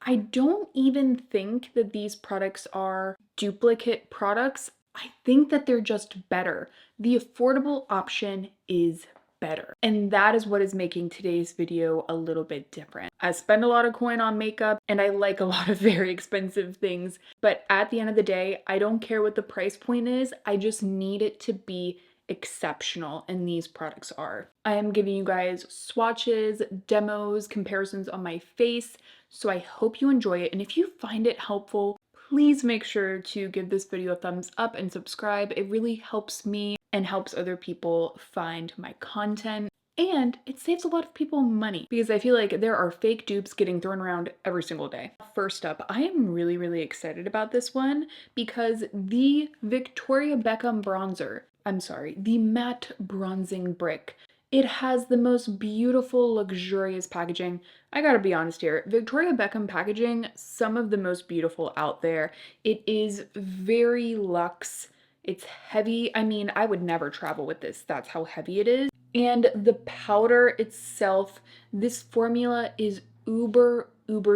I don't even think that these products are duplicate products. I think that they're just better. The affordable option is better. And that is what is making today's video a little bit different. I spend a lot of coin on makeup and I like a lot of very expensive things, but at the end of the day, I don't care what the price point is. I just need it to be exceptional, and these products are. I am giving you guys swatches, demos, comparisons on my face, so I hope you enjoy it. And if you find it helpful, please make sure to give this video a thumbs up and subscribe. It really helps me and helps other people find my content. And it saves a lot of people money because I feel like there are fake dupes getting thrown around every single day. First up, I am really excited about this one because the Victoria Beckham bronzer, the matte bronzing brick, it has the most beautiful, luxurious packaging. I gotta be honest here, Victoria Beckham packaging, some of the most beautiful out there. It is very luxe. It's heavy. I mean, I would never travel with this. That's how heavy it is. And the powder itself, this formula is uber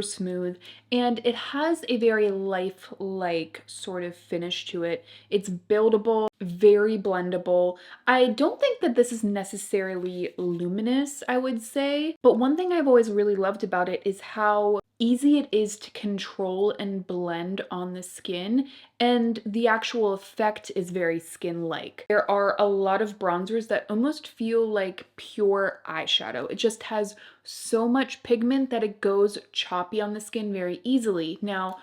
smooth, and it has a very lifelike sort of finish to it. It's buildable, very blendable. I don't think that this is necessarily luminous, I would say, but one thing I've always really loved about it is how easy it is to control and blend on the skin, and the actual effect is very skin-like. There are a lot of bronzers that almost feel like pure eyeshadow. It just has so much pigment that it goes choppy on the skin very easily. Now,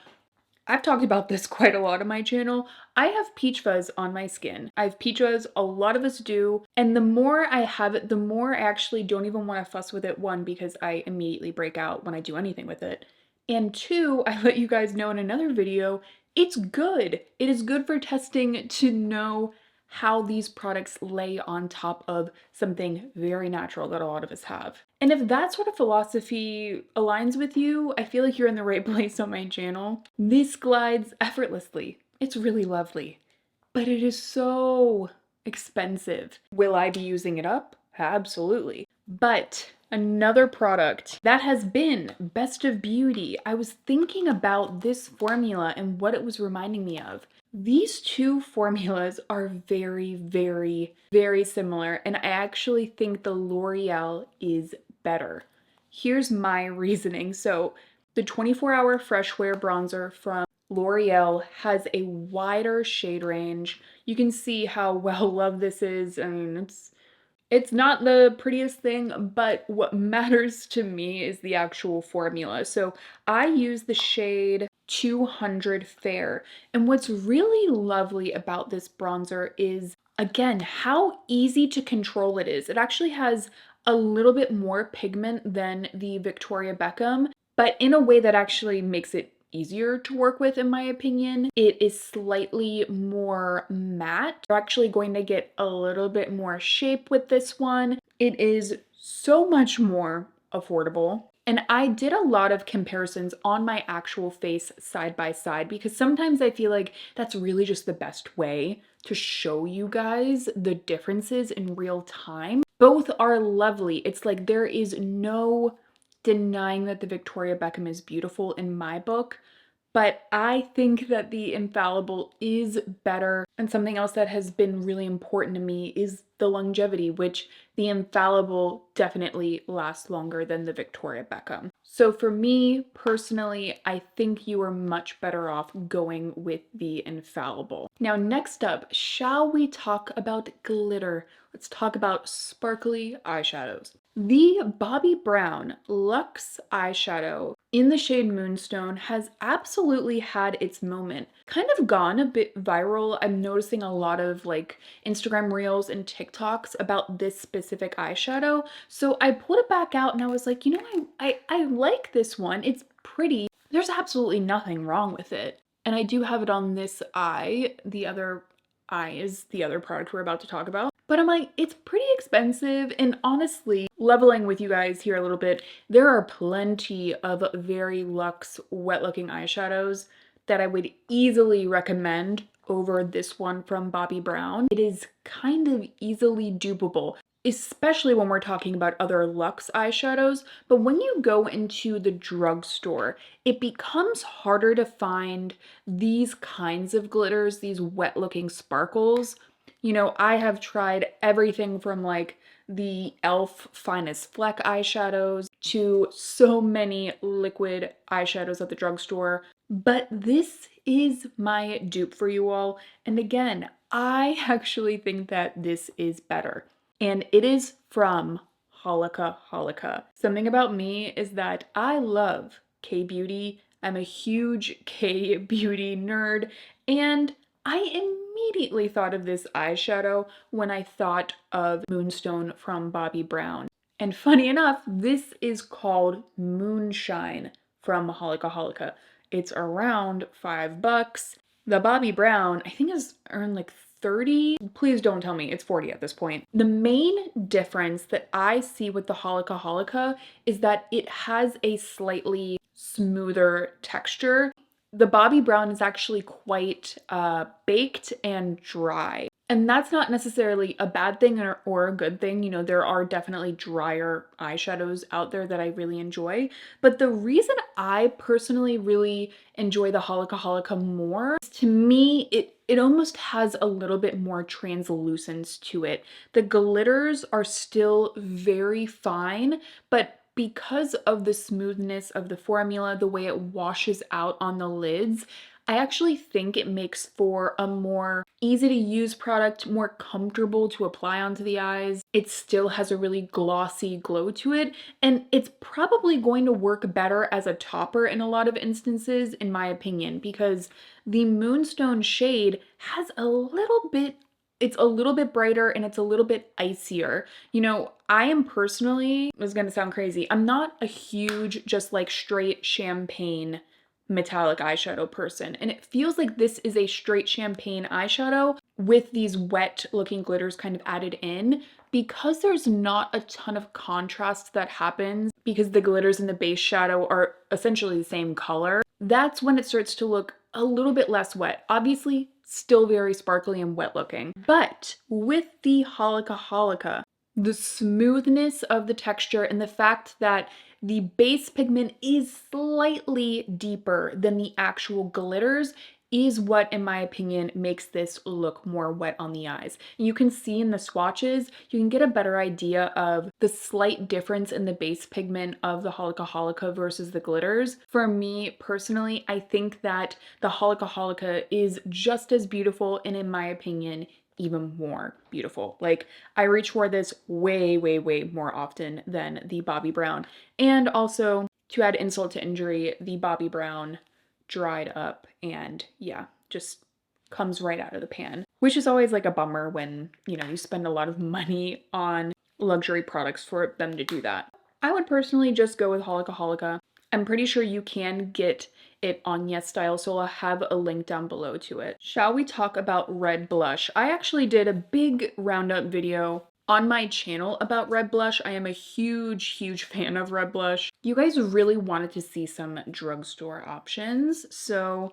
I've talked about this quite a lot on my channel. I have peach fuzz on my skin. I have peach fuzz, a lot of us do, and the more I have it, the more I actually don't even want to fuss with it. One, because I immediately break out when I do anything with it. And two, I let you guys know in another video, it's good. It is good for testing to know how these products lay on top of something very natural that a lot of us have. And if that sort of philosophy aligns with you, I feel like you're in the right place on my channel. This glides effortlessly. It's really lovely, but it is so expensive. Will I be using it up? Absolutely. But another product that has been best of beauty, I was thinking about this formula and what it was reminding me of. These two formulas are very similar, and I actually think the L'Oreal is better. Here's my reasoning. So the 24-hour Fresh Wear bronzer from L'Oreal has a wider shade range. You can see how well loved this is. I mean, it's not the prettiest thing, but what matters to me is the actual formula. So I use the shade 200 Fair. And what's really lovely about this bronzer is, again, how easy to control it is. It actually has a little bit more pigment than the Victoria Beckham, but in a way that actually makes it easier to work with, in my opinion. It is slightly more matte. You're actually going to get a little bit more shape with this one. It is so much more affordable. And I did a lot of comparisons on my actual face side by side because sometimes I feel like that's really just the best way to show you guys the differences in real time. Both are lovely. It's like there is no denying that the Victoria Beckham is beautiful in my book, but I think that the Infallible is better. And something else that has been really important to me is the longevity, which the Infallible definitely lasts longer than the Victoria Beckham. So for me personally, I think you are much better off going with the Infallible. Now, next up, shall we talk about glitter? Let's talk about sparkly eyeshadows. The Bobbi Brown Luxe eyeshadow in the shade Moonstone has absolutely had its moment. Kind of gone a bit viral. I'm noticing a lot of like Instagram reels and TikToks about this specific eyeshadow. So I pulled it back out and I was like, you know, I like this one. It's pretty. There's absolutely nothing wrong with it. And I do have it on this eye. The other eye is the other product we're about to talk about. But I'm like, it's pretty expensive, and honestly, leveling with you guys here a little bit, there are plenty of very luxe, wet-looking eyeshadows that I would easily recommend over this one from Bobbi Brown. It is kind of easily dupeable. especially when we're talking about other luxe eyeshadows. But when you go into the drugstore, it becomes harder to find these kinds of glitters, these wet looking sparkles. You know, I have tried everything from like the e.l.f. Finest Fleck eyeshadows to so many liquid eyeshadows at the drugstore. But this is my dupe for you all. And again, I actually think that this is better. And it is from Holika Holika. Something about me is that I love K-beauty. I'm a huge K-beauty nerd, and I immediately thought of this eyeshadow when I thought of Moonstone from Bobbi Brown. And funny enough, this is called Moonshine from Holika Holika. It's around $5. The Bobbi Brown, I think, has earned like 30. Please don't tell me it's 40 at this point. The main difference that I see with the Holika Holika is that it has a slightly smoother texture. The Bobbi Brown is actually quite baked and dry. And that's not necessarily a bad thing or a good thing. You know, there are definitely drier eyeshadows out there that I really enjoy. But the reason I personally really enjoy the Holika Holika more is, to me, it almost has a little bit more translucence to it. The glitters are still very fine, but because of the smoothness of the formula, the way it washes out on the lids, I actually think it makes for a more easy to use product, more comfortable to apply onto the eyes. It still has a really glossy glow to it, and it's probably going to work better as a topper in a lot of instances, in my opinion, because the Moonstone shade has it's a little bit brighter and it's a little bit icier. You know, I am personally, this is gonna sound crazy, I'm not a huge just like straight champagne metallic eyeshadow person, and it feels like this is a straight champagne eyeshadow with these wet looking glitters kind of added in, because there's not a ton of contrast that happens because the glitters and the base shadow are essentially the same color. That's when it starts to look a little bit less wet. Obviously still very sparkly and wet looking, but with the Holika Holika, the smoothness of the texture and the fact that the base pigment is slightly deeper than the actual glitters is what, in my opinion, makes this look more wet on the eyes. You can see in the swatches, you can get a better idea of the slight difference in the base pigment of the Holika Holika versus the glitters. For me personally, I think that the Holika Holika is just as beautiful, and in my opinion, even more beautiful. Like, I reach for this way, way, way more often than the Bobbi Brown. And also, to add insult to injury, the Bobbi Brown dried up and yeah, just comes right out of the pan, which is always like a bummer when, you know, you spend a lot of money on luxury products for them to do that. I would personally just go with Holika Holika. I'm pretty sure you can get it on YesStyle, so I'll have a link down below to it. Shall we talk about red blush? I actually did a big roundup video on my channel about red blush. I am a huge, huge fan of red blush. You guys really wanted to see some drugstore options, so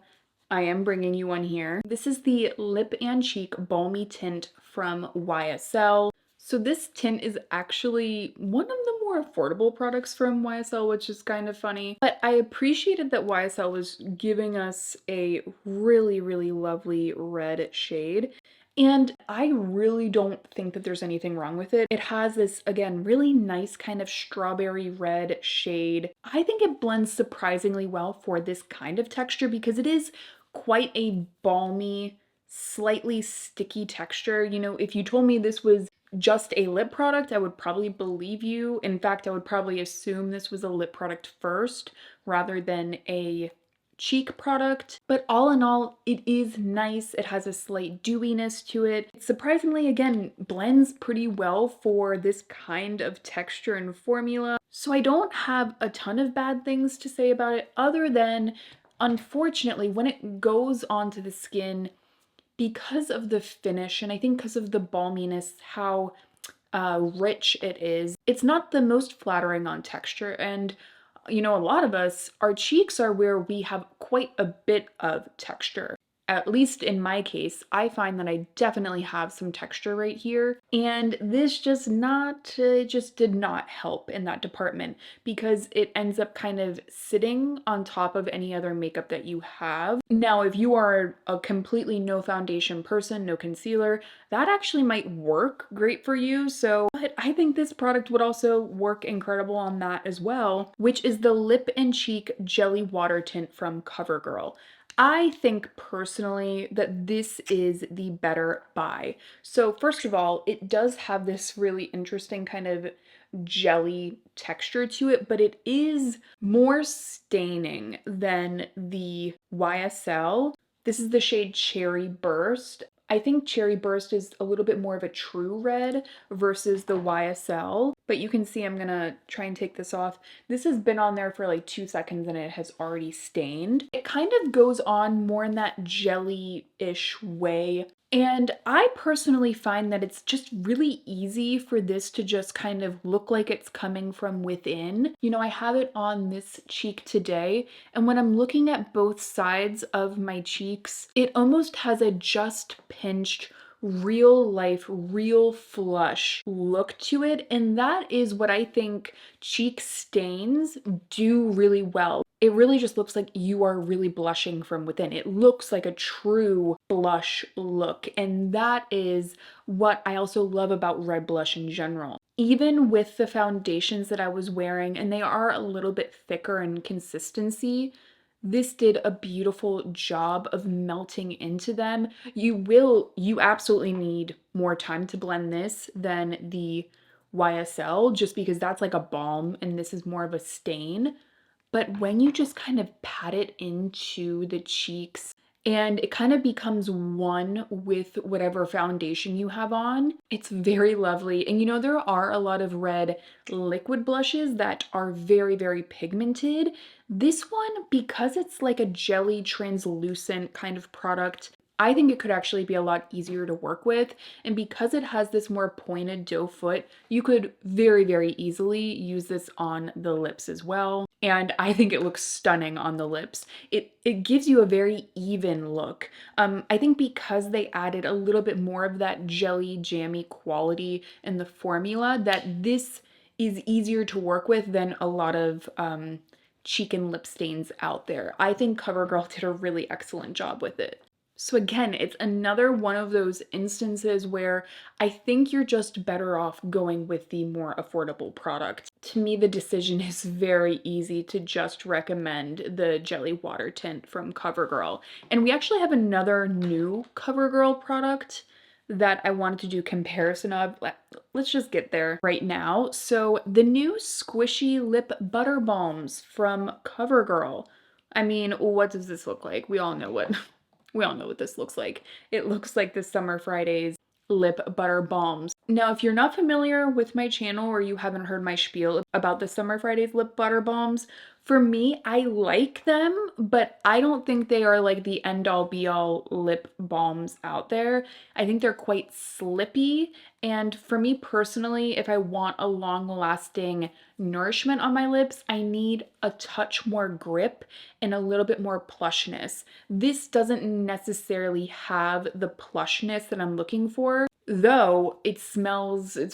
I am bringing you one here. This is the Lip and Cheek Balmy Tint from YSL. So this tint is actually one of the more affordable products from YSL, which is kind of funny. But I appreciated that YSL was giving us a really, really lovely red shade. And I really don't think that there's anything wrong with it. It has this, again, really nice kind of strawberry red shade. I think it blends surprisingly well for this kind of texture because it is quite a balmy, slightly sticky texture. You know, if you told me this was just a lip product, I would probably believe you. In fact, I would probably assume this was a lip product first rather than a cheek product. But all in all, it is nice. It has a slight dewiness to it. It surprisingly, again, blends pretty well for this kind of texture and formula. So I don't have a ton of bad things to say about it, other than, unfortunately, when it goes onto the skin, because of the finish, and I think because of the balminess, how rich it is, it's not the most flattering on texture. And you know, a lot of us, our cheeks are where we have quite a bit of texture. at least in my case, I find that I definitely have some texture right here. And this just did not help in that department because it ends up kind of sitting on top of any other makeup that you have. Now, if you are a completely no foundation person, no concealer, that actually might work great for you. So, but I think this product would also work incredible on that as well, which is the Lip and Cheek Jelly Water Tint from CoverGirl. I think personally that this is the better buy. So first of all, it does have this really interesting kind of jelly texture to it, but it is more staining than the YSL. This is the shade Cherry Burst. I think Cherry Burst is a little bit more of a true red versus the YSL, but you can see I'm gonna try and take this off. This has been on there for like 2 seconds and it has already stained. It kind of goes on more in that jelly-ish way. And I personally find that it's just really easy for this to just kind of look like it's coming from within. You know, I have it on this cheek today, and when I'm looking at both sides of my cheeks, it almost has a just pinched, real life, real flush look to it. And that is what I think cheek stains do really well. It really just looks like you are really blushing from within. It looks like a true blush look. And that is what I also love about red blush in general. Even with the foundations that I was wearing, and they are a little bit thicker in consistency, this did a beautiful job of melting into them. You absolutely need more time to blend this than the YSL, just because that's like a balm and this is more of a stain. But when you just kind of pat it into the cheeks and it kind of becomes one with whatever foundation you have on, it's very lovely. And you know, there are a lot of red liquid blushes that are very, very pigmented. This one, because it's like a jelly translucent kind of product, I think it could actually be a lot easier to work with. And because it has this more pointed doe foot, you could very, very easily use this on the lips as well. And I think it looks stunning on the lips. It gives you a very even look. I think because they added a little bit more of that jelly jammy quality in the formula, that this is easier to work with than a lot of cheek and lip stains out there. I think CoverGirl did a really excellent job with it. So again, it's another one of those instances where I think you're just better off going with the more affordable product. To me, the decision is very easy to just recommend the Jelly Water Tint from CoverGirl. And we actually have another new CoverGirl product that I wanted to do comparison of. Let's just get there right now. So the new Squishy Lip Butter Balms from CoverGirl. I mean, what does this look like? We all know what this looks like. It looks like the Summer Fridays lip butter balms. Now, if you're not familiar with my channel or you haven't heard my spiel about the Summer Fridays lip butter balms, for me, I like them, but I don't think they are like the end all be all lip balms out there. I think they're quite slippy. And for me personally, if I want a long lasting nourishment on my lips, I need a touch more grip and a little bit more plushness. This doesn't necessarily have the plushness that I'm looking for, though it's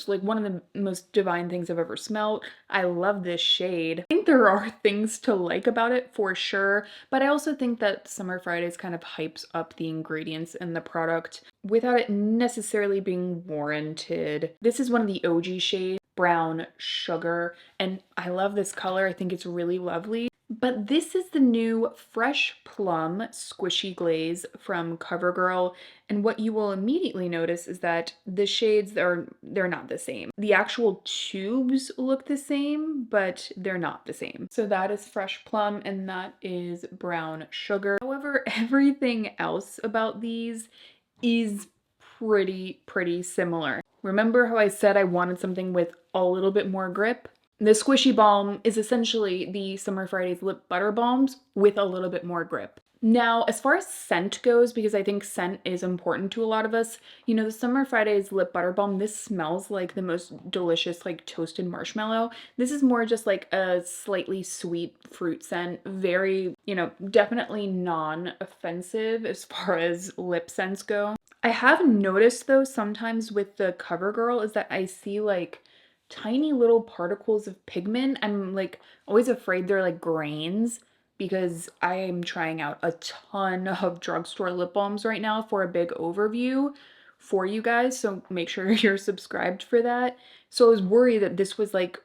like one of the most divine things I've ever smelled. I love this shade. I think there are things to like about it for sure, but I also think that Summer Fridays kind of hypes up the ingredients in the product without it necessarily being warranted. This is one of the OG shades, Brown Sugar, and I love this color. I think it's really lovely. But this is the new Fresh Plum Squishy Glaze from CoverGirl, and what you will immediately notice is that the shades they're not the same. The actual tubes look the same, but they're not the same. So that is Fresh Plum and that is Brown Sugar. However, everything else about these is pretty similar. Remember how I said I wanted something with a little bit more grip? The Squishy Balm is essentially the Summer Fridays lip butter balms with a little bit more grip. Now, as far as scent goes, because I think scent is important to a lot of us, you know, the Summer Fridays lip butter balm, this smells like the most delicious, like toasted marshmallow. This is more just like a slightly sweet fruit scent, very, you know, definitely non-offensive as far as lip scents go. I have noticed though sometimes with the CoverGirl is that I see like tiny little particles of pigment. I'm like always afraid they're like grains because I am trying out a ton of drugstore lip balms right now for a big overview for you guys. So make sure you're subscribed for that. So I was worried that this was like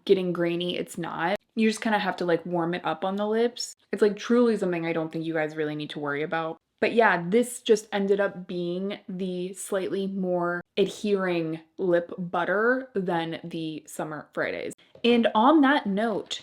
getting grainy. It's not. You just kind of have to like warm it up on the lips. It's like truly something I don't think you guys really need to worry about. But yeah, this just ended up being the slightly more adhering lip butter than the Summer Fridays. And on that note,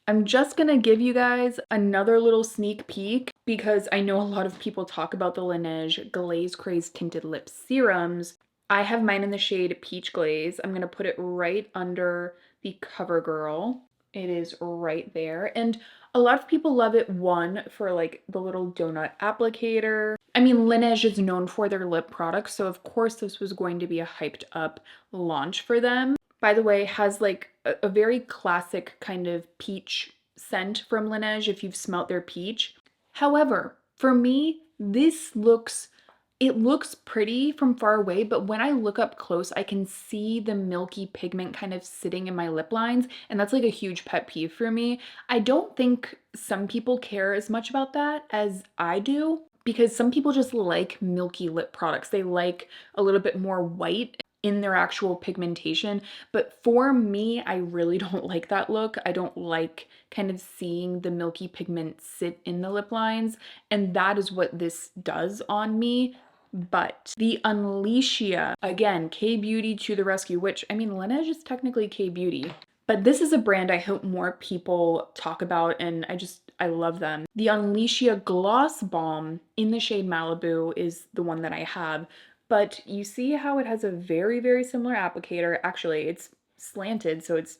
I'm just gonna give you guys another little sneak peek because I know a lot of people talk about the Laneige Glaze Craze Tinted Lip Serums. I have mine in the shade Peach Glaze. I'm gonna put it right under the CoverGirl. It is right there. And a lot of people love it, one, for like the little donut applicator. I mean, Laneige is known for their lip products, so of course this was going to be a hyped up launch for them. By the way, has like a very classic kind of peach scent from Laneige if you've smelt their peach. However, for me, it looks pretty from far away, but when I look up close, I can see the milky pigment kind of sitting in my lip lines, and that's like a huge pet peeve for me. I don't think some people care as much about that as I do, because some people just like milky lip products. They like a little bit more white in their actual pigmentation. But for me, I really don't like that look. I don't like kind of seeing the milky pigment sit in the lip lines, and that is what this does on me. But the Unleashia, again, K-Beauty to the rescue, which, I mean, Laneige is technically K-Beauty. But this is a brand I hope more people talk about, and I love them. The Unleashia Gloss Balm in the shade Malibu is the one that I have. But you see how it has a very, very similar applicator. Actually, it's slanted, so it's,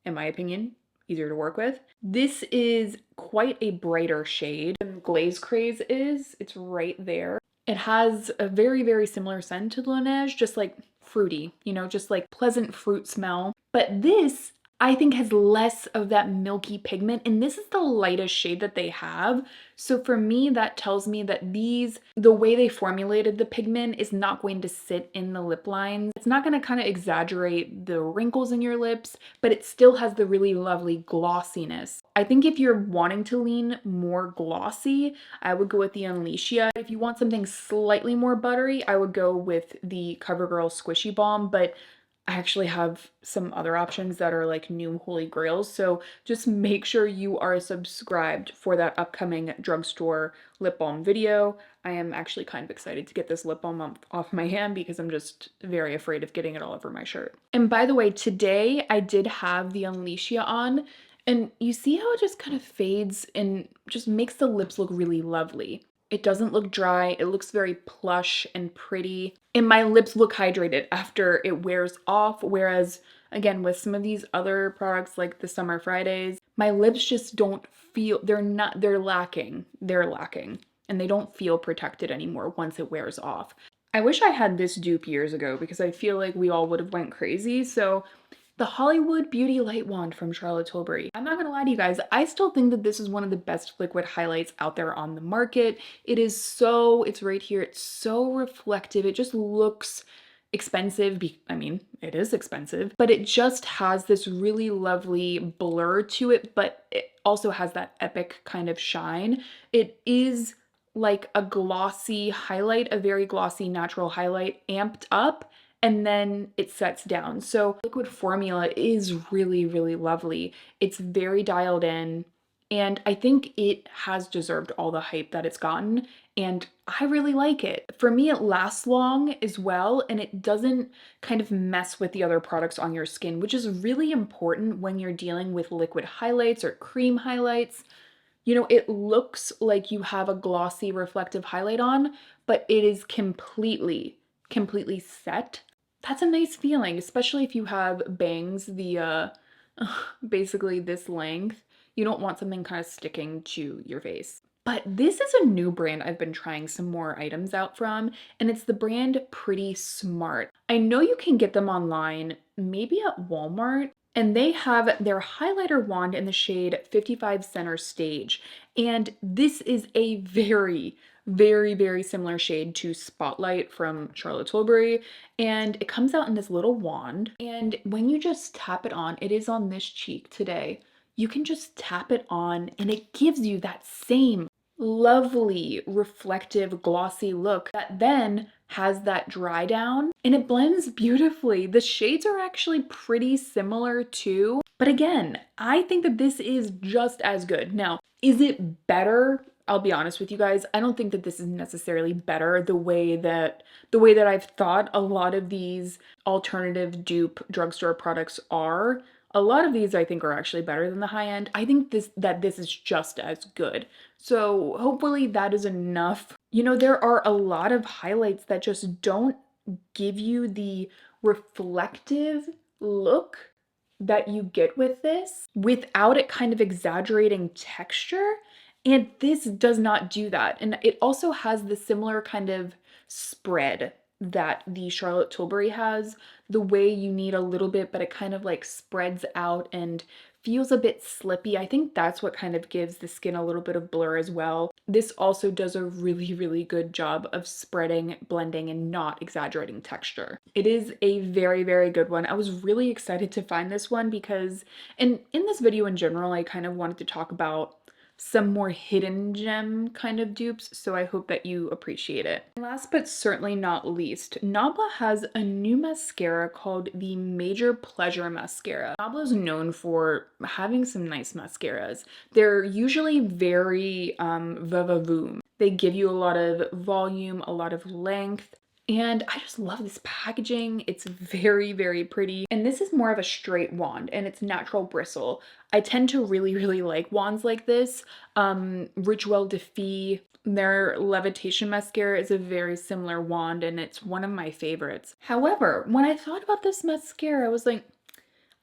in my opinion, easier to work with. This is quite a brighter shade than Glaze Craze is. It's right there. It has a very, very similar scent to Laneige, just like fruity, you know, just like pleasant fruit smell. But this, I think, has less of that milky pigment, and this is the lightest shade that they have. So for me, that tells me that the way they formulated the pigment is not going to sit in the lip lines. It's not going to kind of exaggerate the wrinkles in your lips, but it still has the really lovely glossiness. I think if you're wanting to lean more glossy, I would go with the Unleashia. If you want something slightly more buttery, I would go with the CoverGirl Squishy Balm, but I actually have some other options that are like new holy grails, so just make sure you are subscribed for that upcoming drugstore lip balm video. I am actually kind of excited to get this lip balm off my hand because I'm just very afraid of getting it all over my shirt. And by the way, today I did have the Unleashia on, and you see how it just kind of fades and just makes the lips look really lovely. It doesn't look dry, it looks very plush and pretty, and my lips look hydrated after it wears off, whereas again with some of these other products like the Summer Fridays, my lips just don't feel, they're lacking, and they don't feel protected anymore once it wears off. I wish I had this dupe years ago because I feel like we all would have went crazy. So the Hollywood Beauty Light Wand from Charlotte Tilbury. I'm not gonna lie to you guys, I still think that this is one of the best liquid highlights out there on the market. It's right here, it's so reflective, it just looks expensive. I mean, it is expensive, but it just has this really lovely blur to it, but it also has that epic kind of shine. It is like a glossy highlight, a very glossy natural highlight amped up, and then it sets down. So liquid formula is really, really lovely. It's very dialed in, and I think it has deserved all the hype that it's gotten, and I really like it. For me, it lasts long as well, and it doesn't kind of mess with the other products on your skin, which is really important when you're dealing with liquid highlights or cream highlights. You know, it looks like you have a glossy reflective highlight on, but it is completely set. That's a nice feeling, especially if you have bangs, the basically this length. You don't want something kind of sticking to your face. But this is a new brand I've been trying some more items out from, and it's the brand Pretty Smart. I know you can get them online, maybe at Walmart, and they have their highlighter wand in the shade 55 Center Stage. And this is a very similar shade to Spotlight from Charlotte Tilbury. And it comes out in this little wand. And when you just tap it on, it is on this cheek today. You can just tap it on and it gives you that same lovely, reflective, glossy look that then has that dry down and it blends beautifully. The shades are actually pretty similar too, but again, I think that this is just as good. Now, is it better? I'll be honest with you guys, I don't think that this is necessarily better the way that I've thought a lot of these alternative dupe drugstore products are. A lot of these I think are actually better than the high end. I think this is just as good. So hopefully that is enough. You know, there are a lot of highlights that just don't give you the reflective look that you get with this without it kind of exaggerating texture. And this does not do that. And it also has the similar kind of spread that the Charlotte Tilbury has, the way you need a little bit, but it kind of like spreads out and feels a bit slippy. I think that's what kind of gives the skin a little bit of blur as well. This also does a really good job of spreading, blending, and not exaggerating texture. It is a very good one. I was really excited to find this one because, and in this video in general, I kind of wanted to talk about some more hidden gem kind of dupes, so I hope that you appreciate it. Last but certainly not least, Nabla has a new mascara called the Major Pleasure Mascara. Nabla is known for having some nice mascaras. They're usually very va-va-voom. They give you a lot of volume, a lot of length, and I just love this packaging. It's very pretty. And this is more of a straight wand and it's natural bristle. I tend to really like wands like this. Richwell Defee, their Levitation mascara is a very similar wand and it's one of my favorites. However, when I thought about this mascara, I was like,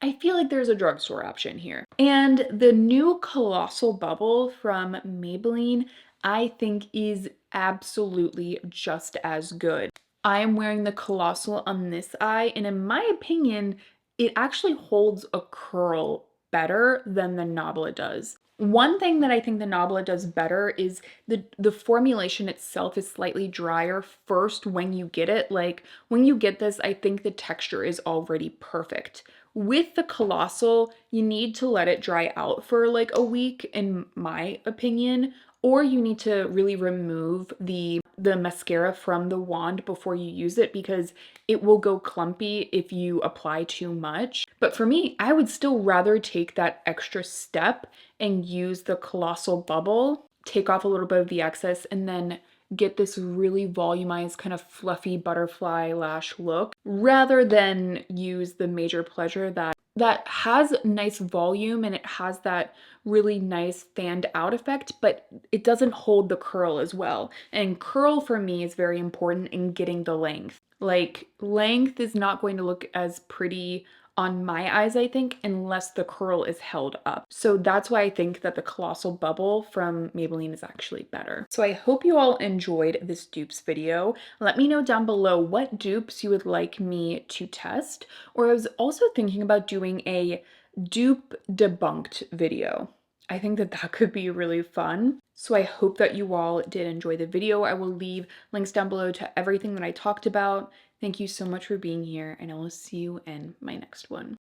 I feel like there's a drugstore option here. And the new Colossal Bubble from Maybelline, I think is absolutely just as good. I am wearing the Colossal on this eye, and in my opinion, it actually holds a curl better than the Nabla does. One thing that I think the Nabla does better is the formulation itself is slightly drier first when you get it. Like when you get this, I think the texture is already perfect. With the Colossal, you need to let it dry out for like a week, in my opinion, or you need to really remove the mascara from the wand before you use it because it will go clumpy if you apply too much. But for me, I would still rather take that extra step and use the Colossal Bubble, take off a little bit of the excess, and then get this really volumized kind of fluffy butterfly lash look rather than use the Major Pleasure that has nice volume and it has that really nice fanned out effect, but it doesn't hold the curl as well. And curl for me is very important in getting the length. Like length is not going to look as pretty on my eyes, I think, unless the curl is held up. So that's why I think that the Colossal Bubble from Maybelline is actually better. So I hope you all enjoyed this dupes video. Let me know down below what dupes you would like me to test, or I was also thinking about doing a dupe debunked video. I think that that could be really fun. So I hope that you all did enjoy the video. I will leave links down below to everything that I talked about. Thank you so much for being here, and I will see you in my next one.